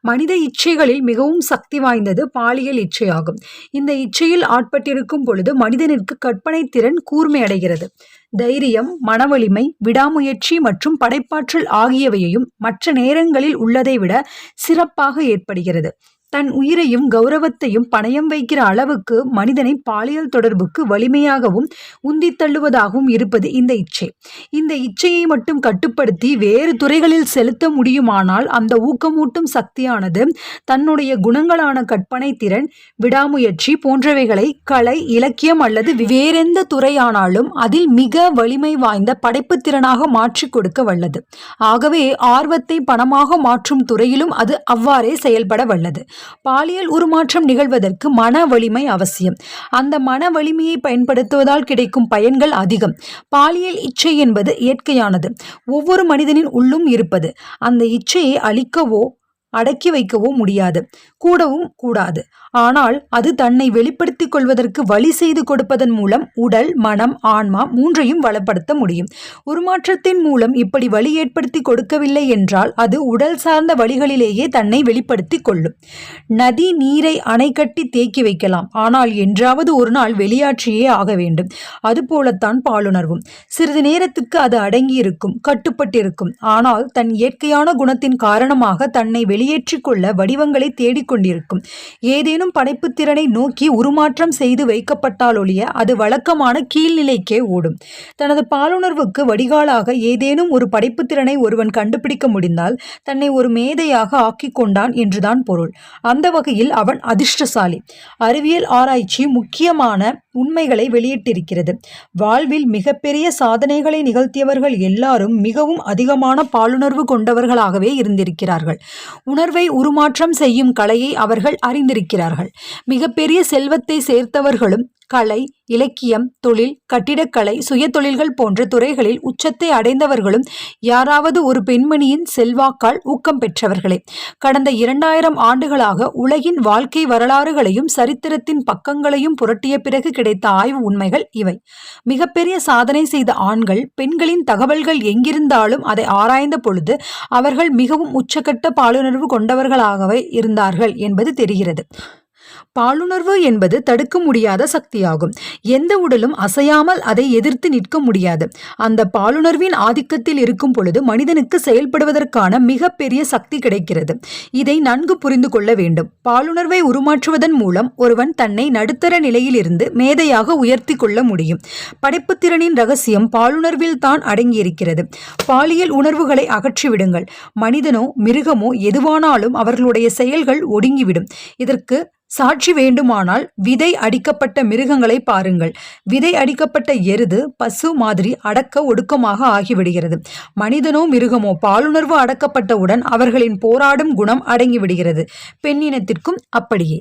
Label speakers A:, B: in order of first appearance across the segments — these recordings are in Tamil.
A: மனித இச்சைகளில் மிகவும் சக்தி வாய்ந்தது பாலியல் இச்சையாகும். இந்த இச்சையில் ஆட்பட்டிருக்கும் பொழுது மனிதனிற்கு கற்பனை திறன் கூர்மையடைகிறது. தைரியம், மனவலிமை, விடாமுயற்சி மற்றும் படைப்பாற்றல் ஆகியவையும் மற்ற நேரங்களில் உள்ளதை விட சிறப்பாக ஏற்படுகிறது. தன் உயிரையும் கௌரவத்தையும் பணயம் வைக்கிற அளவுக்கு மனிதனை பாலியல் தொடர்புக்கு வலிமையாகவும் உந்தித் தள்ளுவதாகவும் இருப்பது இந்த இச்சை. இந்த இச்சையை மட்டும் கட்டுப்படுத்தி வேறு துறைகளில் செலுத்த முடியுமானால் அந்த ஊக்கமூட்டும் சக்தியானது தன்னுடைய குணங்களான கற்பனை திறன், விடாமுயற்சி போன்றவைகளை கலை, இலக்கியம் அல்லது வேறெந்த துறையானாலும் அதில் மிக வலிமை வாய்ந்த படைப்பு திறனாக மாற்றி கொடுக்க வல்லது. ஆகவே ஆர்வத்தை பணமாக மாற்றும் துறையிலும் அது அவ்வாறே செயல்பட வல்லது. பாலியல் உருமாற்றம் நிகழ்வதற்கு மன வலிமை அவசியம். அந்த மன வலிமையை பயன்படுத்துவதால் கிடைக்கும் பயன்கள் அதிகம். பாலியல் இச்சை என்பது இயற்கையானது, ஒவ்வொரு மனிதனின் உள்ளும் இருப்பது. அந்த இச்சையை அழிக்கவோ அடக்கி வைக்கவோ முடியாது, கூடவும் கூடாது. ஆனால் அது தன்னை வெளிப்படுத்திக் கொள்வதற்கு வழி செய்து கொடுப்பதன் மூலம் உடல், மனம், ஆன்மா மூன்றையும் வளப்படுத்த முடியும். உருமாற்றத்தின் மூலம் இப்படி வழி ஏற்படுத்தி கொடுக்கவில்லை என்றால் அது உடல் சார்ந்த வழிகளிலேயே தன்னை வெளிப்படுத்தி கொள்ளும். நதி நீரை அணை கட்டி தேக்கி வைக்கலாம், ஆனால் என்றாவது ஒரு நாள் வெளியாற்றியே ஆக வேண்டும். அதுபோலத்தான் பாலுணர்வும். சிறிது நேரத்துக்கு அது அடங்கியிருக்கும், கட்டுப்பட்டிருக்கும். ஆனால் தன் இயற்கையான குணத்தின் காரணமாக தன்னை வெளியேற்றிக் கொள்ள வடிவங்களை தேடிக்கொண்டிருக்கும். ஏதேனும் படைப்பு திறனை நோக்கி உருமாற்றம் செய்து வைக்கப்பட்டாலொழிய அது வழக்கமான கீழ்நிலைக்கே ஓடும். தனது பாலுணர்வுக்கு வடிகாலாக ஏதேனும் ஒரு படைப்பு திறனை ஒருவன் கண்டுபிடிக்க முடிந்தால் தன்னை ஒரு மேதையாக ஆக்கிக் கொண்டான் என்றுதான் பொருள். அந்த வகையில் அவன் அதிர்ஷ்டசாலி. அறிவியல் ஆராய்ச்சி முக்கியமான உண்மைகளை வெளியிட்டிருக்கிறது. வாழ்வில் மிகப்பெரிய சாதனைகளை நிகழ்த்தியவர்கள் எல்லாரும் மிகவும் அதிகமான பாலுணர்வு கொண்டவர்களாகவே இருந்திருக்கிறார்கள். உணர்வை உருமாற்றம் செய்யும் கலையை அவர்கள் அறிந்திருக்கிறார்கள். மிகப்பெரிய செல்வத்தை சேர்த்தவர்களும் கலை, இலக்கியம், தொழில், கட்டிடக்கலை, சுய தொழில்கள் போன்ற துறைகளில் உச்சத்தை அடைந்தவர்களும் யாராவது ஒரு பெண்மணியின் செல்வாக்கால் ஊக்கம் பெற்றவர்களே. கடந்த 2000 ஆண்டுகளாக உலகின் வாழ்க்கை வரலாறுகளையும் சரித்திரத்தின் பக்கங்களையும் புரட்டிய பிறகு கிடைத்த ஆய்வு உண்மைகள் இவை. மிகப்பெரிய சாதனை செய்த ஆண்கள், பெண்களின் தகவல்கள் எங்கிருந்தாலும் அதை ஆராய்ந்த பொழுது அவர்கள் மிகவும் உச்சக்கட்ட பாலுணர்வு கொண்டவர்களாகவே இருந்தார்கள் என்பது தெரிகிறது. பாலுணர்வு என்பது தடுக்க முடியாத சக்தியாகும். எந்த உடலும் அசையாமல் அதை எதிர்த்து நிற்க முடியாது. அந்த பாலுணர்வின் ஆதிக்கத்தில் இருக்கும் பொழுது மனிதனுக்கு செயல்படுவதற்கான மிகப்பெரிய சக்தி கிடைக்கிறது. இதை நன்கு புரிந்து கொள்ள வேண்டும். பாலுணர்வை உருமாற்றுவதன் மூலம் ஒருவன் தன்னை நடுத்தர நிலையிலிருந்து மேதையாக உயர்த்தி கொள்ள முடியும். படைப்புத்திறனின் ரகசியம் பாலுணர்வில் தான் அடங்கியிருக்கிறது. பாலியல் உணர்வுகளை அகற்றிவிடுங்கள். மனிதனோ மிருகமோ எதுவானாலும் அவர்களுடைய செயல்கள் ஒடுங்கிவிடும். இதற்கு சாட்சி வேண்டுமானால் விதை அடிக்கப்பட்ட மிருகங்களை பாருங்கள். விதை அடிக்கப்பட்ட எருது, பசு மாதிரி அடக்க ஒடுக்கமாக ஆகிவிடுகிறது. மனிதனோ மிருகமோ பாலுணர்வு அடக்கப்பட்டவுடன் அவர்களின் போராடும் குணம் அடங்கிவிடுகிறது. பெண்ணினத்திற்கும் அப்படியே.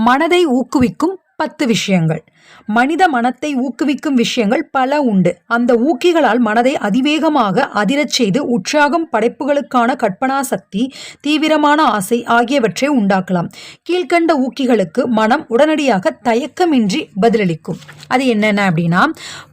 A: மனதை ஊக்குவிக்கும் 10 விஷயங்கள். மனித மனத்தை ஊக்குவிக்கும் விஷயங்கள் பல உண்டு. அந்த ஊக்கிகளால் மனதை அதிவேகமாக அதிரச் செய்து உற்சாகம், படைப்புகளுக்கான கற்பனா சக்தி, தீவிரமான ஆசை ஆகியவற்றை உண்டாக்கலாம். கீழ்கண்ட ஊக்கிகளுக்கு மனம் உடனடியாக தயக்கமின்றி பதிலளிக்கும். அது என்னென்ன அப்படின்னா,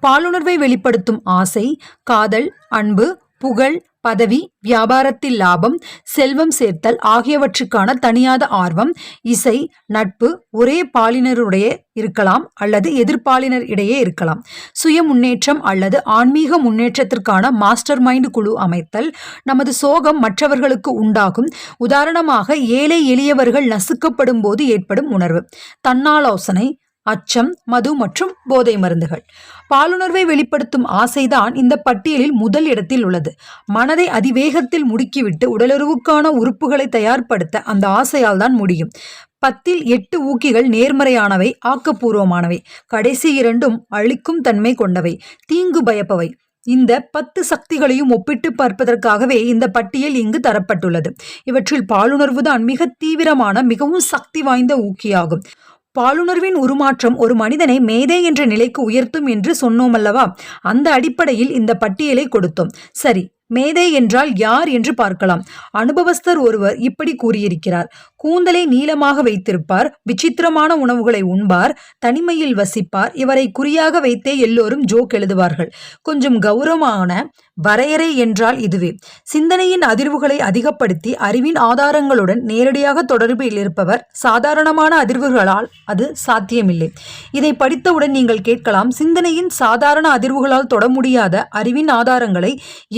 A: பாலுணர்வை வெளிப்படுத்தும் ஆசை, காதல், அன்பு, புகழ், பதவி, வியாபாரத்தில் லாபம், செல்வம் சேர்த்தல் ஆகியவற்றுக்கான தனியாத ஆர்வம், இசை, நட்பு, ஒரே பாலினருடைய இருக்கலாம் அல்லது எதிர்பாலினர் இடையே இருக்கலாம், சுய முன்னேற்றம் அல்லது ஆன்மீக முன்னேற்றத்திற்கான மாஸ்டர் மைண்ட் குழு அமைத்தல், நமது சோகம் மற்றவர்களுக்கு உண்டாகும். உதாரணமாக ஏழை எளியவர்கள் நசுக்கப்படும் போது ஏற்படும் உணர்வு, தன்னாலோசனை, அச்சம், மது மற்றும் போதை மருந்துகள். பாலுணர்வை வெளிப்படுத்தும் ஆசைதான் இந்த பட்டியலில் முதல் இடத்தில் உள்ளது. மனதை அதிவேகத்தில் முடுக்கிவிட்டு உடலுறவுக்கான உறுப்புகளை தயார்படுத்த அந்த ஆசையால் தான் முடியும். 10ல் 8 ஊக்கிகள் நேர்மறையானவை, ஆக்கப்பூர்வமானவை. கடைசி 2ம் அழிக்கும் தன்மை கொண்டவை, தீங்கு பயப்பவை. இந்த 10 சக்திகளையும் ஒப்பிட்டு பார்ப்பதற்காகவே இந்த பட்டியல் இங்கு தரப்பட்டுள்ளது. இவற்றில் பாலுணர்வுதான் மிக தீவிரமான, மிகவும் சக்தி வாய்ந்த ஊக்கியாகும். பாலுணர்வின் உருமாற்றம் ஒரு மனிதனை மேதை என்ற நிலைக்கு உயர்த்தும் என்று சொன்னோமல்லவா? அந்த அடிப்படையில் இந்த பட்டியலை கொடுத்தோம். சரி, மேதை என்றால் யார் என்று பார்க்கலாம். அனுபவஸ்தர் ஒருவர் இப்படி கூறியிருக்கிறார். கூந்தலை நீளமாக வைத்திருப்பார், விசித்திரமான உணவுகளை உண்பார், தனிமையில் வசிப்பார். இவரை குறியாக வைத்தே எல்லோரும் ஜோக் எழுதுவார்கள். கொஞ்சம் கௌரவமான வரையறை என்றால் இதுவே. சிந்தனையின் அதிர்வுகளை அதிகப்படுத்தி அறிவின் ஆதாரங்களுடன் நேரடியாக தொடர்பில் இருப்பவர். சாதாரணமான அதிர்வுகளால் அது சாத்தியமில்லை. இதை படித்தவுடன் நீங்கள் கேட்கலாம், சிந்தனையின் சாதாரண அதிர்வுகளால் தொட முடியாத அறிவின் ஆதாரங்களை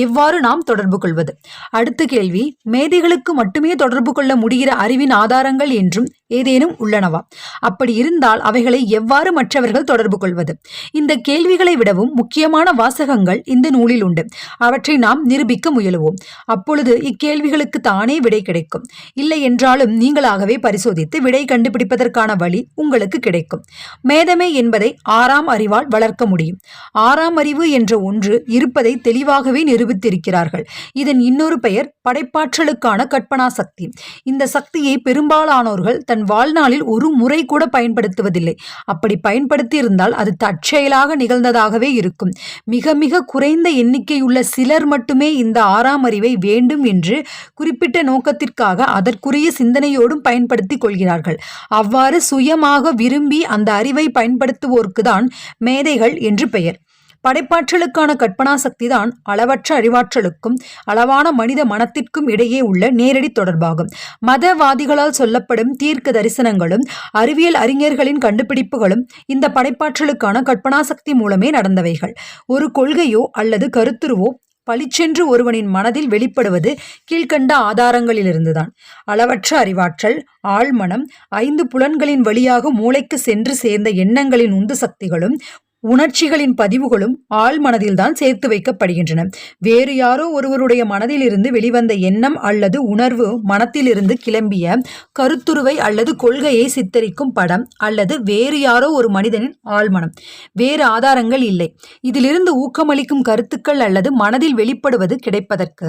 A: எவ்வாறு நாம் தொடர்பு கொள்வது? அடுத்த கேள்வி, மேதைகளுக்கு மட்டுமே தொடர்பு கொள்ள முடிகிற அறிவின் ஆதாரங்கள் என்றும் ஏதேனும் உள்ளனவா? அப்படி இருந்தால் அவைகளை எவ்வாறு மற்றவர்கள் தொடர்பு கொள்வது? இந்த கேள்விகளை விடவும் முக்கியமான வாசகங்கள் இந்த நூலில் உண்டு. அவற்றை நாம் நிரூபிக்க முயலுவோம். அப்பொழுது இக்கேள்விகளுக்கு தானே விடை கிடைக்கும். இல்லை என்றாலும் நீங்களாகவே பரிசோதித்து விடை கண்டுபிடிப்பதற்கான வழி உங்களுக்கு கிடைக்கும். மேதமை என்பதை 6ஆம் அறிவால் வளர்க்க முடியும். 6ஆம் அறிவு என்ற ஒன்று இருப்பதை தெளிவாகவே நிரூபித்திருக்கிறார்கள். இதன் இன்னொரு பெயர் படைப்பாற்றலுக்கான கற்பனா சக்தி. இந்த சக்தியை பெரும்பாலானோர்கள் தன் வாழ்நாளில் ஒரு முறை கூட பயன்படுத்துவதில்லை. அப்படி பயன்படுத்தி இருந்தால் அது தற்செயலாக நிகழ்ந்ததாகவே இருக்கும். மிக மிக குறைந்த எண்ணிக்கையுள்ள சிலர் மட்டுமே இந்த 6ஆம் அறிவை வேண்டும் என்று குறிப்பிட்ட நோக்கத்திற்காக அதற்குரிய சிந்தனையோடும் பயன்படுத்தி கொள்கிறார்கள். அவ்வாறு சுயமாக விரும்பி அந்த அறிவை பயன்படுத்துவோருக்கு தான் மேதைகள் என்று பெயர். படைப்பாற்றலுக்கான கற்பனா சக்திதான் அளவற்ற அறிவாற்றலுக்கும் அளவான மனித மனத்திற்கும் இடையே உள்ள நேரடி தொடர்பாகும். மதவாதிகளால் சொல்லப்படும் தீர்க்க தரிசனங்களும் அறிவியல் அறிஞர்களின் கண்டுபிடிப்புகளும் இந்த படைப்பாற்றலுக்கான கற்பனா சக்தி மூலமே நடந்தவைகள். ஒரு கொள்கையோ அல்லது கருத்துருவோ பளிச்சென்று ஒருவனின் மனதில் வெளிப்படுவது கீழ்கண்ட ஆதாரங்களிலிருந்துதான். அளவற்ற அறிவாற்றல், ஆழ்மனம், 5 புலன்களின் வழியாக மூளைக்கு சென்று சேர்ந்த எண்ணங்களின் உந்து சக்திகளும் உணர்ச்சிகளின் பதிவுகளும் ஆழ்மனதில்தான் சேர்த்து வைக்கப்படுகின்றன. வேறு யாரோ ஒருவருடைய மனதிலிருந்து வெளிவந்த எண்ணம் அல்லது உணர்வு மனத்திலிருந்து கிளம்பிய கருத்துருவை அல்லது கொள்கையை சித்தரிக்கும் படம் அல்லது வேறு யாரோ ஒரு மனிதனின் ஆழ்மனம். வேறு ஆதாரங்கள் இல்லை. இதிலிருந்து ஊக்கமளிக்கும் கருத்துக்கள் அல்லது மனதில் வெளிப்படுவது கிடைப்பதற்கு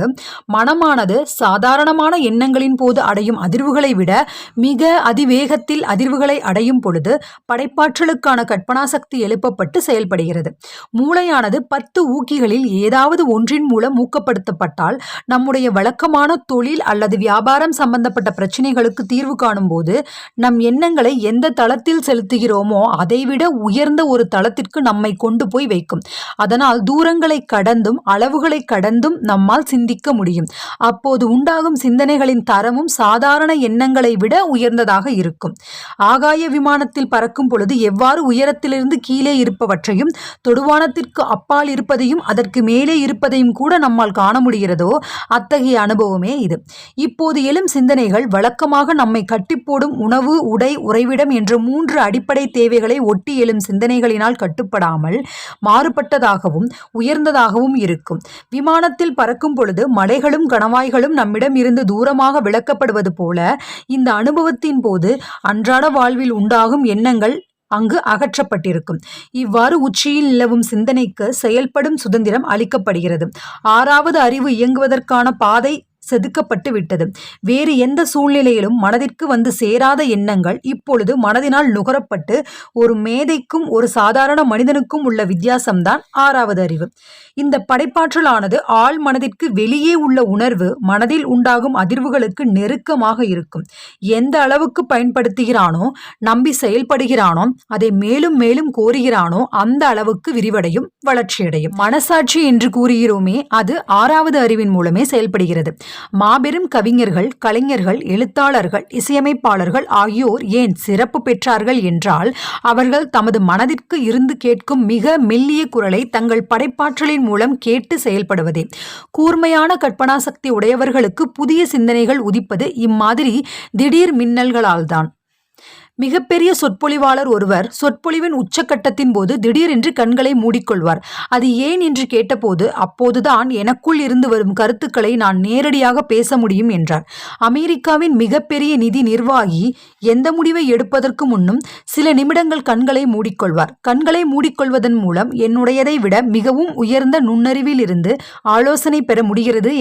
A: மனமானது சாதாரணமான எண்ணங்களின் போது அடையும் அதிர்வுகளை விட மிக அதிவேகத்தில் அதிர்வுகளை அடையும் பொழுது படைப்பாற்றலுக்கான கற்பனா சக்தி எழுப்பப்பட்டு செயல்படுகிறது. மூளையானது 10 ஊக்கிகளில் ஏதாவது ஒன்றின் மூலம் ஊக்கப்படுத்தப்பட்டால் நம்முடைய வழக்கமான தொழில் அல்லது வியாபாரம் சம்பந்தப்பட்ட பிரச்சனைகளுக்கு தீர்வு காணும் போது நம் எண்ணங்களை எந்த தளத்தில் செலுத்துகிறோமோ அதைவிட உயர்ந்த ஒரு தளத்திற்கு நம்மை கொண்டு போய் வைக்கும். அதனால் தூரங்களை கடந்தும் அளவுகளை கடந்தும் நம்மால் சிந்திக்க முடியும். அப்போது உண்டாகும் சிந்தனைகளின் தரமும் சாதாரண எண்ணங்களை விட உயர்ந்ததாக இருக்கும். ஆகாய விமானத்தில் பறக்கும் பொழுது எவ்வாறு உயரத்திலிருந்து கீழே இருப்பவற்றையும் தொடுவானத்திற்கு அப்பால் இருப்பதையும் அதற்கு மேலே இருப்பதையும் கூட நம்மால் காண முடிகிறதோ அத்தகைய அனுபவமே இது. இப்போது எழும் சிந்தனைகள் வழக்கமாக நம்மை கட்டிப்போடும் உணவு, உடை, உறைவிடம் என்ற 3 அடிப்படை தேவைகளை ஒட்டி எழும் சிந்தனைகளினால் கட்டுப்படாமல் மாறுபட்டதாகவும் உயர்ந்ததாகவும் இருக்கும். விமானத்தில் பறக்கும் பொழுது மலைகளும் கணவாய்களும் நம்மிடம் இருந்து தூரமாக விலக்கப்படுவது போல இந்த அனுபவத்தின் போது அன்றாட வாழ்வில் உண்டாகும் எண்ணங்கள் அங்கு அகற்றப்பட்டிருக்கும். இவ்வாறு உச்சியில் நிலவும் சிந்தனைக்கு செயல்படும் சுதந்திரம் அளிக்கப்படுகிறது. 6வது அறிவு இயங்குவதற்கான பாதை செதுக்கப்பட்டு விட்டது. வேறு எந்த சூழ்நிலையிலும் மனதிற்கு வந்து சேராத எண்ணங்கள் இப்பொழுது மனதினால் நுகரப்பட்டு ஒரு மேதைக்கும் ஒரு சாதாரண மனிதனுக்கும் உள்ள வித்தியாசம்தான் 6வது அறிவு. இந்த படைப்பாற்றலானது ஆழ் மனதிற்கு வெளியே உள்ள உணர்வு மனதில் உண்டாகும் அதிர்வுகளுக்கு நெருக்கமாக இருக்கும். எந்த அளவுக்கு பயன்படுத்துகிறானோ, நம்பி செயல்படுகிறானோ, அதை மேலும் மேலும் கோருகிறானோ அந்த அளவுக்கு விரிவடையும், வளர்ச்சியடையும். மனசாட்சி என்று கூறுகிறோமே, அது 6வது அறிவின் மூலமே செயல்படுகிறது. மாபெரும் கவிஞர்கள், கலைஞர்கள், எழுத்தாளர்கள், இசையமைப்பாளர்கள் ஆகியோர் ஏன் சிறப்பு பெற்றார்கள் என்றால் அவர்கள் தமது மனதிற்கு இருந்து கேட்கும் மிக மெல்லிய குரலை தங்கள் படைப்பாற்றலின் மூலம் கேட்டு செயல்படுவதே. கூர்மையான கற்பனா சக்தி உடையவர்களுக்கு புதிய சிந்தனைகள் உதிப்பது இம்மாதிரி திடீர் மின்னல்களால்தான். மிகப்பெரிய சொற்பொழிவாளர் ஒருவர் சொற்பொழிவின் உச்சக்கட்டத்தின் போது திடீரென்று கண்களை மூடிக்கொள்வார். அது ஏன் என்று கேட்டபோது, அப்போதுதான் எனக்குள் இருந்து வரும் கருத்துக்களை நான் நேரடியாக பேச முடியும் என்றார். அமெரிக்காவின் மிகப்பெரிய நிதி நிர்வாகி எந்த முடிவை எடுப்பதற்கு முன்னும் சில நிமிடங்கள் கண்களை மூடிக்கொள்வார். கண்களை மூடிக்கொள்வதன் மூலம் என்னுடையதை விட மிகவும் உயர்ந்த நுண்ணறிவில் இருந்து ஆலோசனை பெற முடிகிறது